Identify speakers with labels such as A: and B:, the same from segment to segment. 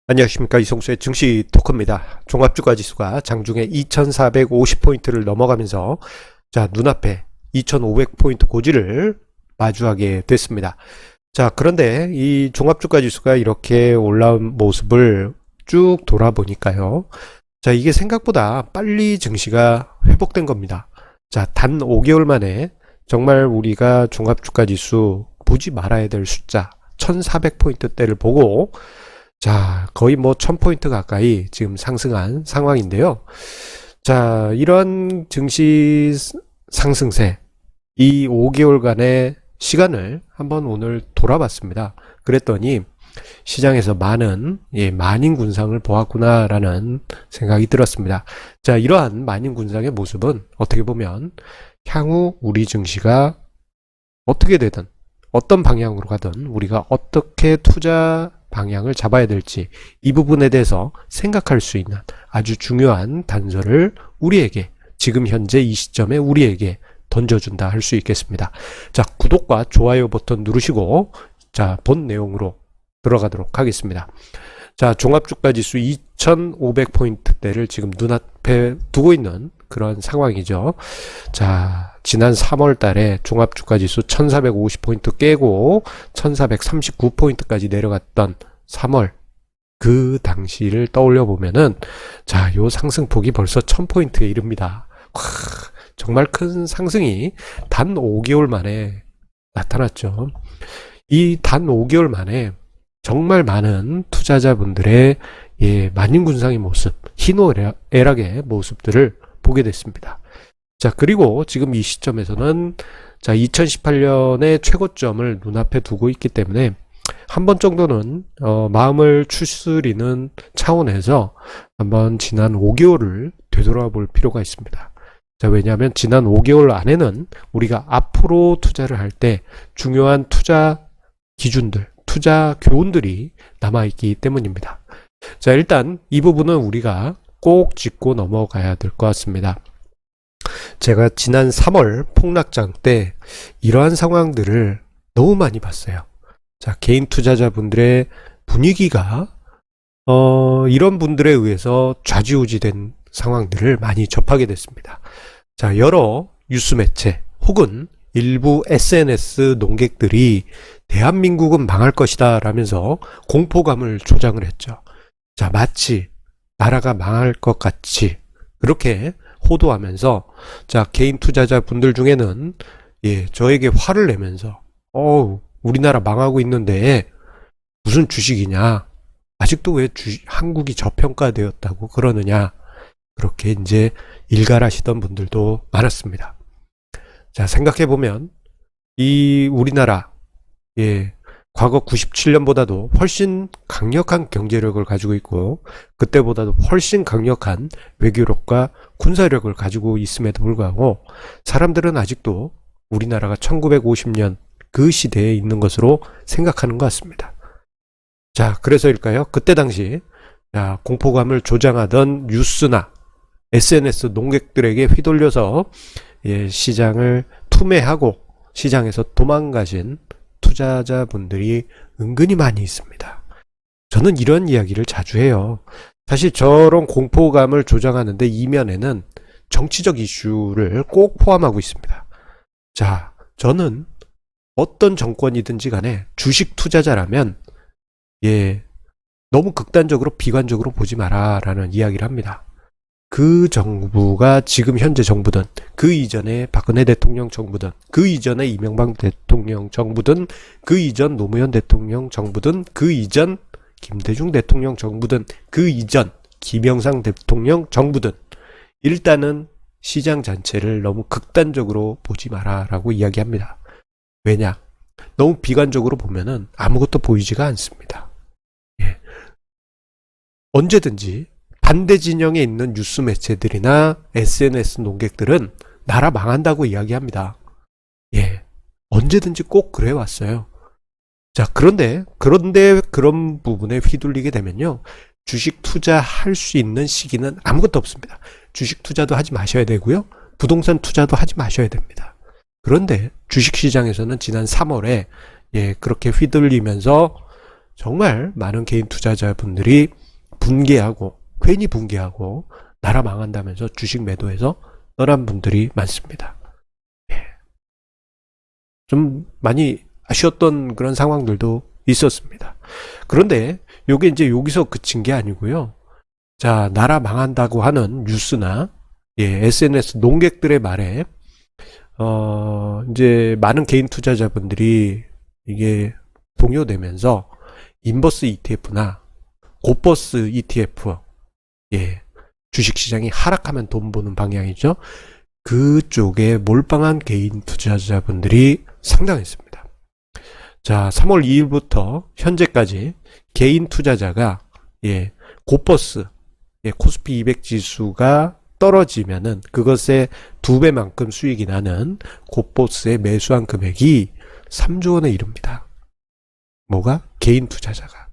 A: 안녕하십니까, 이성수의 증시 토크입니다. 종합주가지수가 장중에 2450포인트를 넘어가면서 눈앞에 2500포인트 고지를 마주하게 됐습니다. 그런데 이 종합주가지수가 이렇게 올라온 모습을 쭉 돌아보니까요, 이게 생각보다 빨리 증시가 회복된 겁니다. 단 5개월 만에 정말 우리가 종합주가지수 보지 말아야 될 숫자 1400포인트대를 보고 거의 1000포인트 가까이 지금 상승한 상황인데요. 이런 증시 상승세, 이 5개월간의 시간을 한번 오늘 돌아봤습니다. 그랬더니 시장에서 많은 만인 군상을 보았구나라는 생각이 들었습니다. 이러한 만인 군상의 모습은 어떻게 보면 향후 우리 증시가 어떻게 되든 어떤 방향으로 가든 우리가 어떻게 투자 방향을 잡아야 될지 이 부분에 대해서 생각할 수 있는 아주 중요한 단서를 우리에게 지금 현재 이 시점에 우리에게 던져준다 할 수 있겠습니다. 구독과 좋아요 버튼 누르시고 본 내용으로 들어가도록 하겠습니다. 종합주가지수 2500포인트대를 지금 눈앞에 두고 있는 그런 상황이죠. 지난 3월 달에 종합주가지수 1450포인트 깨고 1439포인트까지 내려갔던 3월 그 당시를 떠올려 보면은 요 상승폭이 벌써 1000포인트에 이릅니다. 정말 큰 상승이 단 5개월 만에 나타났죠. 이 단 5개월 만에 정말 많은 투자자분들의 만인군상의 모습, 희노애락의 모습들을 보게 됐습니다. 그리고 지금 이 시점에서는 2018년의 최고점을 눈앞에 두고 있기 때문에 한 번 정도는 마음을 추스리는 차원에서 한번 지난 5개월을 되돌아볼 필요가 있습니다. 왜냐하면 지난 5개월 안에는 우리가 앞으로 투자를 할 때 중요한 투자 기준들, 투자 교훈들이 남아있기 때문입니다. 일단 이 부분은 우리가 꼭 짚고 넘어가야 될 것 같습니다. 제가 지난 3월 폭락장 때 이러한 상황들을 너무 많이 봤어요. 개인 투자자분들의 분위기가 이런 분들에 의해서 좌지우지된 상황들을 많이 접하게 됐습니다. 여러 뉴스 매체 혹은 일부 SNS 농객들이 대한민국은 망할 것이다 라면서 공포감을 조장을 했죠. 마치 나라가 망할 것 같이 그렇게 호도하면서 개인 투자자 분들 중에는 저에게 화를 내면서 우리나라 망하고 있는데 무슨 주식이냐, 아직도 왜 한국이 저평가되었다고 그러느냐, 그렇게 이제 일갈하시던 분들도 많았습니다. 생각해보면 이 우리나라 과거 97년보다도 훨씬 강력한 경제력을 가지고 있고 그때보다도 훨씬 강력한 외교력과 군사력을 가지고 있음에도 불구하고 사람들은 아직도 우리나라가 1950년 그 시대에 있는 것으로 생각하는 것 같습니다. 그래서일까요? 그때 당시 공포감을 조장하던 뉴스나 SNS 농객들에게 휘둘려서 시장을 투매하고 시장에서 도망가신 투자자분들이 은근히 많이 있습니다. 저는 이런 이야기를 자주 해요. 사실 저런 공포감을 조장하는데 이면에는 정치적 이슈를 꼭 포함하고 있습니다. 저는 어떤 정권이든지 간에 주식 투자자라면 너무 극단적으로 비관적으로 보지 마라 라는 이야기를 합니다. 그 정부가 지금 현재 정부든 그 이전에 박근혜 대통령 정부든 그 이전에 이명박 대통령 정부든 그 이전 노무현 대통령 정부든 그 이전 김대중 대통령 정부든 그 이전 김영삼 대통령 정부든 일단은 시장 자체를 너무 극단적으로 보지 마라 라고 이야기합니다. 왜냐? 너무 비관적으로 보면은 아무것도 보이지가 않습니다. 언제든지 반대 진영에 있는 뉴스 매체들이나 SNS 농객들은 나라 망한다고 이야기합니다. 언제든지 꼭 그래 왔어요. 그런데 그런 부분에 휘둘리게 되면요, 주식 투자할 수 있는 시기는 아무것도 없습니다. 주식 투자도 하지 마셔야 되고요, 부동산 투자도 하지 마셔야 됩니다. 그런데 주식시장에서는 지난 3월에 그렇게 휘둘리면서 정말 많은 개인 투자자분들이 분개하고 괜히 분개하고 나라 망한다면서 주식 매도해서 떠난 분들이 많습니다. 예. 좀 많이 아쉬웠던 그런 상황들도 있었습니다. 그런데 요게 이제 여기서 그친 게 아니고요. 자, 나라 망한다고 하는 뉴스나 SNS 농객들의 말에 이제 많은 개인 투자자분들이 이게 동요되면서 인버스 ETF나 고버스 ETF, 주식시장이 하락하면 돈 버는 방향이죠. 그쪽에 몰빵한 개인 투자자분들이 상당했습니다. 자, 3월 2일부터 현재까지 개인 투자자가 고버스 코스피 200 지수가 떨어지면은 그것의 2배만큼 수익이 나는 고버스에 매수한 금액이 3조 원에 이릅니다. 뭐가? 개인 투자자가.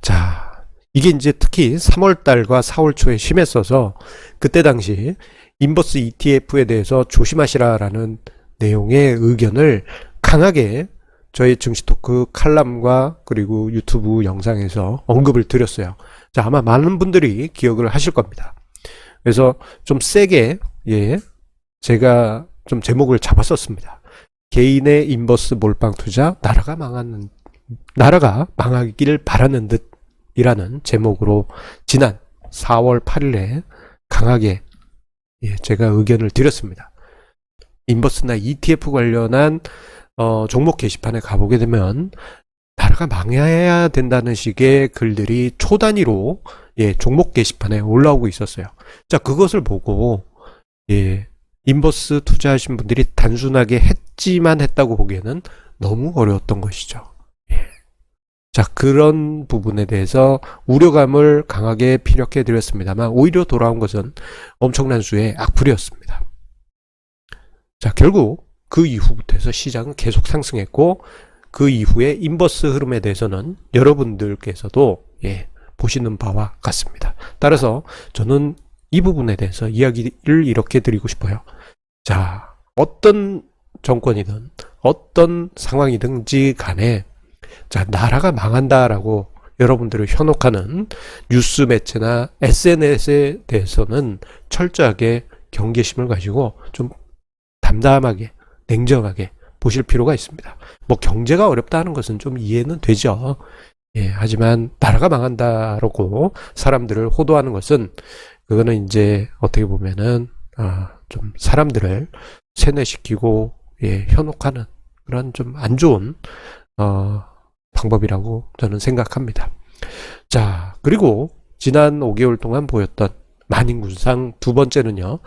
A: 자, 이게 이제 특히 3월달과 4월 초에 심했어서 그때 당시 인버스 ETF에 대해서 조심하시라라는 내용의 의견을 강하게 저희 증시토크 칼럼과 그리고 유튜브 영상에서 언급을 드렸어요. 자, 아마 많은 분들이 기억을 하실 겁니다. 그래서 좀 세게 제가 좀 제목을 잡았었습니다. 개인의 인버스 몰빵 투자, 나라가 망하기를 바라는 듯이라는 제목으로 지난 4월 8일에 강하게 제가 의견을 드렸습니다. 인버스나 ETF 관련한 종목 게시판에 가보게 되면 나라가 망해야 된다는 식의 글들이 초 단위로 종목 게시판에 올라오고 있었어요. 자, 그것을 보고 인버스 투자하신 분들이 단순하게 했지만 했다고 보기에는 너무 어려웠던 것이죠. 자, 그런 부분에 대해서 우려감을 강하게 피력해 드렸습니다만 오히려 돌아온 것은 엄청난 수의 악플이었습니다. 자, 결국 그 이후부터 해서 시장은 계속 상승했고 그 이후에 인버스 흐름에 대해서는 여러분들께서도 보시는 바와 같습니다. 따라서 저는 이 부분에 대해서 이야기를 이렇게 드리고 싶어요. 자, 어떤 정권이든 어떤 상황이든지 간에 자, 나라가 망한다라고 여러분들을 현혹하는 뉴스 매체나 SNS에 대해서는 철저하게 경계심을 가지고 좀 담담하게 냉정하게 보실 필요가 있습니다. 뭐 경제가 어렵다는 것은 좀 이해는 되죠. 하지만 나라가 망한다라고 사람들을 호도하는 것은 그거는 이제 어떻게 보면은 좀 사람들을 세뇌시키고 현혹하는 그런 좀 안 좋은 방법이라고 저는 생각합니다. 자, 그리고 지난 5개월 동안 보였던 만인군상 두 번째는요.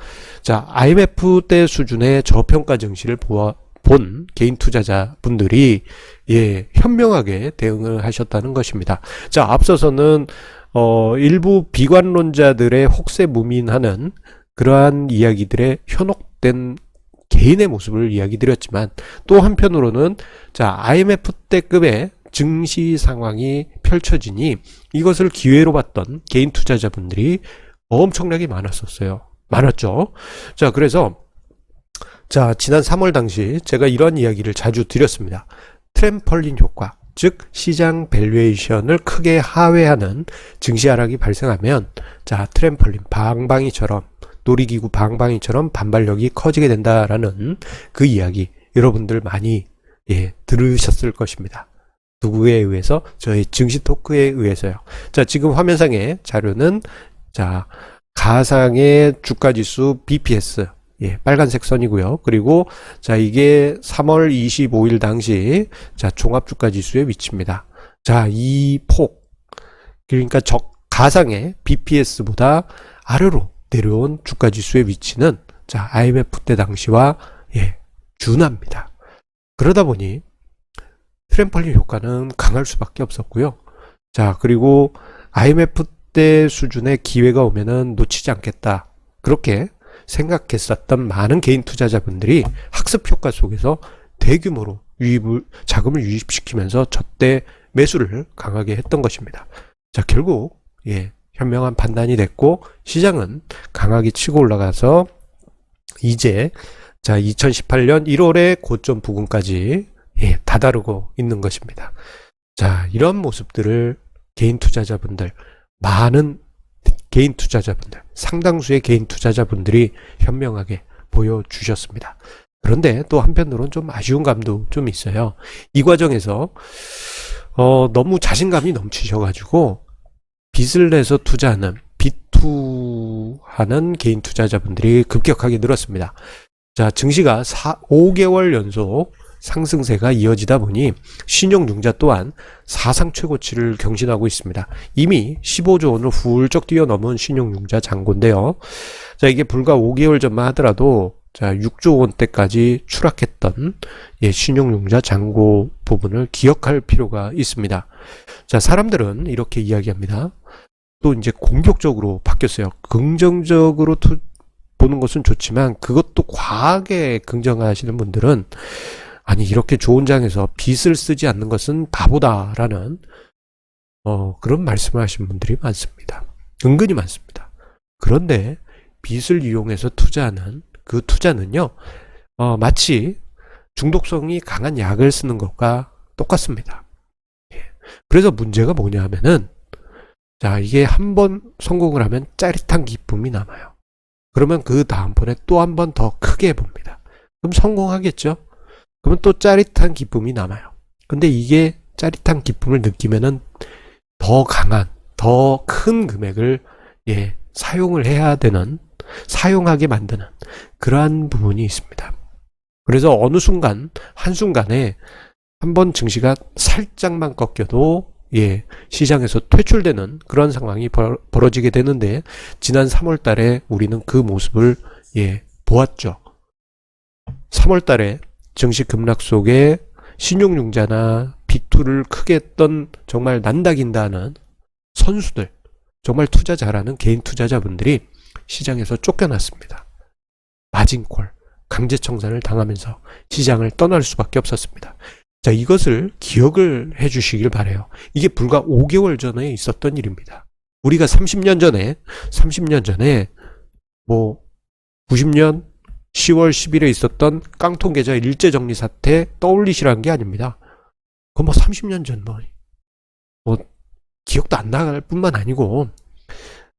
A: 자, IMF 때 수준의 저평가 증시를 본 개인 투자자분들이 현명하게 대응을 하셨다는 것입니다. 자, 앞서서는 일부 비관론자들의 혹세무민하는 그러한 이야기들의 현혹된 개인의 모습을 이야기 드렸지만 또 한편으로는 자, IMF 때급의 증시 상황이 펼쳐지니 이것을 기회로 봤던 개인 투자자분들이 엄청나게 많았죠. 자, 그래서 자, 지난 3월 당시 제가 이런 이야기를 자주 드렸습니다. 트램펄린 효과, 즉 시장 밸류에이션을 크게 하회하는 증시 하락이 발생하면 자, 트램펄린 방방이처럼 놀이기구 방방이처럼 반발력이 커지게 된다라는 그 이야기 여러분들 많이 들으셨을 것입니다. 누구에 의해서? 저희 증시 토크에 의해서요. 자, 지금 화면상의 자료는 자, 가상의 주가지수 BPS 빨간색 선이고요. 그리고 자, 이게 3월 25일 당시 자, 종합주가지수의 위치입니다. 자, 이 폭, 그러니까 가상의 BPS보다 아래로 내려온 주가지수의 위치는 자, IMF 때 당시와 준합니다. 그러다 보니 트램펄린 효과는 강할 수밖에 없었고요. 자, 그리고 IMF 때 수준의 기회가 오면은 놓치지 않겠다. 그렇게 생각했었던 많은 개인 투자자분들이 학습 효과 속에서 대규모로 자금을 유입시키면서 저때 매수를 강하게 했던 것입니다. 자, 결국 현명한 판단이 됐고 시장은 강하게 치고 올라가서 이제 자, 2018년 1월에 고점 부근까지 다다르고 있는 것입니다. 자, 이런 모습들을 개인 투자자분들, 많은 개인 투자자분들, 상당수의 개인 투자자분들이 현명하게 보여주셨습니다. 그런데 또 한편으로는 좀 아쉬운 감도 좀 있어요. 이 과정에서 너무 자신감이 넘치셔가지고 빚을 내서 투자하는, 빚투하는 개인 투자자분들이 급격하게 늘었습니다. 자, 증시가 5개월 연속 상승세가 이어지다 보니 신용융자 또한 사상 최고치를 경신하고 있습니다. 이미 15조 원을 훌쩍 뛰어넘은 신용융자 잔고인데요. 자, 이게 불과 5개월 전만 하더라도 자, 6조 원대까지 추락했던 신용융자 잔고 부분을 기억할 필요가 있습니다. 자, 사람들은 이렇게 이야기합니다. 또 이제 공격적으로 바뀌었어요. 긍정적으로 보는 것은 좋지만 그것도 과하게 긍정하시는 분들은 아니, 이렇게 좋은 장에서 빚을 쓰지 않는 것은 바보다라는 그런 말씀을 하시는 분들이 많습니다. 은근히 많습니다. 그런데 빚을 이용해서 투자하는 그 투자는요, 마치 중독성이 강한 약을 쓰는 것과 똑같습니다. 그래서 문제가 뭐냐 하면은, 자, 이게 한번 성공을 하면 짜릿한 기쁨이 남아요. 그러면 그 다음번에 또 한 번 더 크게 해봅니다. 그럼 성공하겠죠? 그러면 또 짜릿한 기쁨이 남아요. 근데 이게 짜릿한 기쁨을 느끼면은 더 강한, 더 큰 금액을 사용을 해야 되는, 사용하게 만드는 그러한 부분이 있습니다. 그래서 어느 순간, 한순간에 한번 증시가 살짝만 꺾여도 시장에서 퇴출되는 그런 상황이 벌어지게 되는데, 지난 3월 달에 우리는 그 모습을 보았죠. 3월 달에 증시 급락 속에 신용융자나 빚투를 크게 했던 정말 난다긴다는 선수들, 정말 투자 잘하는 개인 투자자분들이 시장에서 쫓겨났습니다. 마진콜, 강제청산을 당하면서 시장을 떠날 수밖에 없었습니다. 자, 이것을 기억을 해 주시길 바라요. 이게 불과 5개월 전에 있었던 일입니다. 우리가 30년 전에 뭐 90년 10월 10일에 있었던 깡통계좌 일제정리 사태 떠올리시라는 게 아닙니다. 그건 뭐 30년 전 뭐 기억도 안 나갈 뿐만 아니고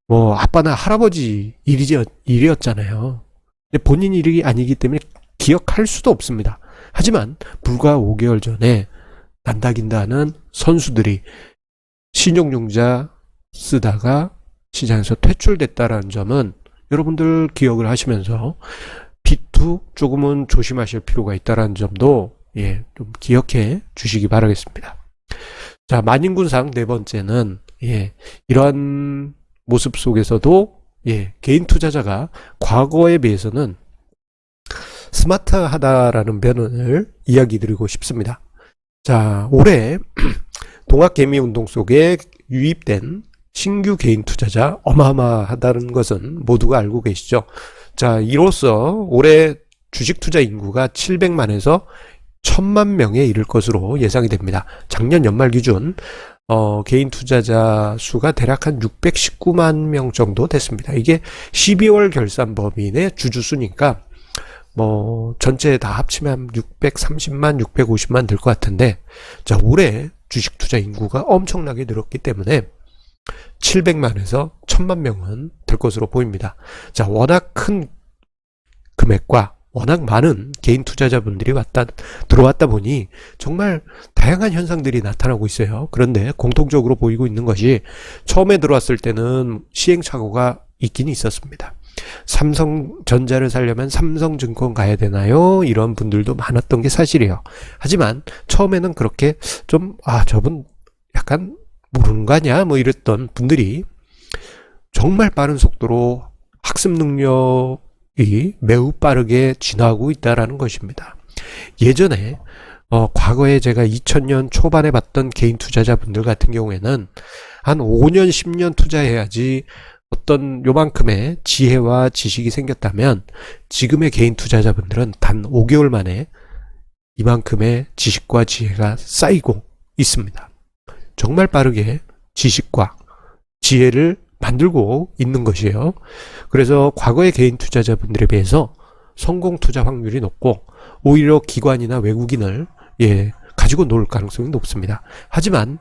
A: 뭐 아빠나 할아버지 일이었잖아요. 근데 본인 일이 아니기 때문에 기억할 수도 없습니다. 하지만 불과 5개월 전에 난다긴다는 선수들이 신용융자 쓰다가 시장에서 퇴출됐다라는 점은 여러분들 기억을 하시면서 빚투 조금은 조심하실 필요가 있다는 점도 좀 기억해 주시기 바라겠습니다. 자, 만인군상 네 번째는 이러한 모습 속에서도 개인 투자자가 과거에 비해서는 스마트하다라는 변을 이야기 드리고 싶습니다. 자, 올해 동학개미운동 속에 유입된 신규 개인 투자자 어마어마하다는 것은 모두가 알고 계시죠. 자, 이로써 올해 주식 투자 인구가 700만에서 1000만 명에 이를 것으로 예상이 됩니다. 작년 연말 기준 개인 투자자 수가 대략 한 619만 명 정도 됐습니다. 이게 12월 결산 범인의 주주수니까 뭐 전체 다 합치면 630만, 650만 될 것 같은데, 자, 올해 주식 투자 인구가 엄청나게 늘었기 때문에 700만에서 1000만 명은 될 것으로 보입니다. 자, 워낙 큰 금액과 워낙 많은 개인 투자자분들이 들어왔다 보니 정말 다양한 현상들이 나타나고 있어요. 그런데 공통적으로 보이고 있는 것이, 처음에 들어왔을 때는 시행착오가 있긴 있었습니다. 삼성전자를 살려면 삼성증권 가야 되나요? 이런 분들도 많았던 게 사실이에요. 하지만 처음에는 그렇게 좀 저분 약간 모르는 거 아니야? 뭐 이랬던 분들이 정말 빠른 속도로 학습 능력이 매우 빠르게 진화하고 있다는 것입니다. 예전에 과거에 제가 2000년 초반에 봤던 개인 투자자분들 같은 경우에는 한 5년 10년 투자해야지 어떤 요만큼의 지혜와 지식이 생겼다면, 지금의 개인 투자자분들은 단 5개월 만에 이만큼의 지식과 지혜가 쌓이고 있습니다. 정말 빠르게 지식과 지혜를 만들고 있는 것이에요. 그래서 과거의 개인 투자자분들에 비해서 성공 투자 확률이 높고, 오히려 기관이나 외국인을 가지고 놀 가능성이 높습니다. 하지만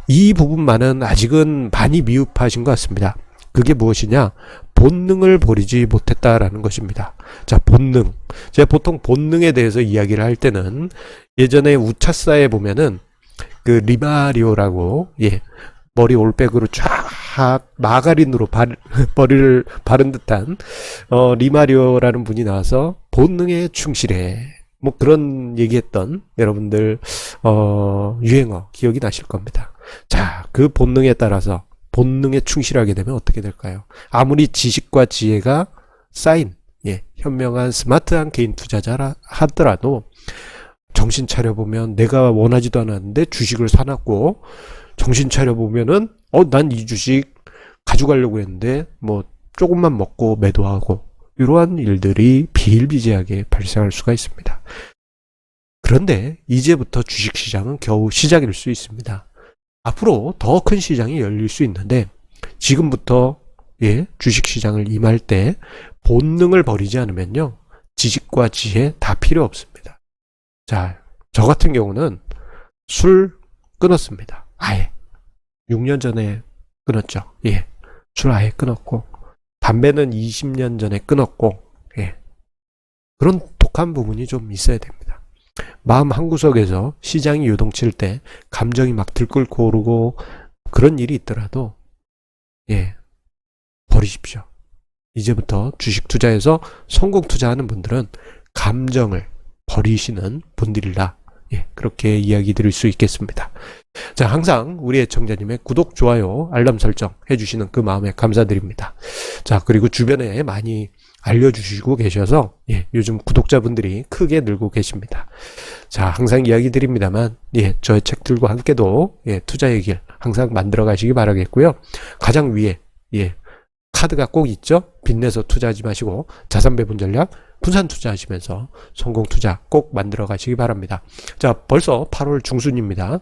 A: 이 부분만은 아직은 많이 미흡하신 것 같습니다. 그게 무엇이냐? 본능을 버리지 못했다라는 것입니다. 자, 본능. 제가 보통 본능에 대해서 이야기를 할 때는 예전에 우차사에 보면은 그 리마리오라고, 예, 머리 올백으로 쫙 마가린으로 머리를 바른 듯한 리마리오라는 분이 나와서 본능에 충실해, 뭐 그런 얘기했던 여러분들 유행어 기억이 나실 겁니다. 자, 그 본능에 따라서 본능에 충실하게 되면 어떻게 될까요? 아무리 지식과 지혜가 쌓인, 예, 현명한 스마트한 개인 투자자라 하더라도 정신 차려보면 내가 원하지도 않았는데 주식을 사놨고, 정신 차려보면은 난 이 주식 가져가려고 했는데 뭐 조금만 먹고 매도하고, 이러한 일들이 비일비재하게 발생할 수가 있습니다. 그런데 이제부터 주식시장은 겨우 시작일 수 있습니다. 앞으로 더 큰 시장이 열릴 수 있는데, 지금부터, 예, 주식시장을 임할 때 본능을 버리지 않으면요, 지식과 지혜 다 필요 없습니다. 자, 저 같은 경우는 술 끊었습니다. 아예 6년 전에 끊었죠. 예, 술 아예 끊었고, 담배는 20년 전에 끊었고, 예, 그런 독한 부분이 좀 있어야 됩니다. 마음 한구석에서 시장이 요동칠 때 감정이 막 들끓고 오르고 그런 일이 있더라도, 예, 버리십시오. 이제부터 주식 투자에서 성공 투자하는 분들은 감정을 버리시는 분들이라, 예, 그렇게 이야기 드릴 수 있겠습니다. 자, 항상 우리 애청자님의 구독, 좋아요, 알람 설정 해주시는 그 마음에 감사드립니다. 자, 그리고 주변에 많이 알려주시고 계셔서, 예, 요즘 구독자분들이 크게 늘고 계십니다. 자, 항상 이야기 드립니다만, 예, 저의 책들과 함께도, 예, 투자의 길 항상 만들어 가시기 바라겠고요. 가장 위에, 예, 카드가 꼭 있죠. 빚내서 투자하지 마시고 자산 배분 전략, 분산 투자하시면서 성공 투자 꼭 만들어 가시기 바랍니다. 자, 벌써 8월 중순입니다.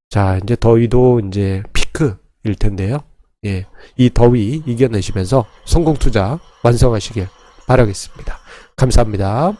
A: 자, 이제 더위도 이제 피크일 텐데요. 예, 이 더위 이겨내시면서 성공 투자 완성하시길 바라겠습니다. 감사합니다.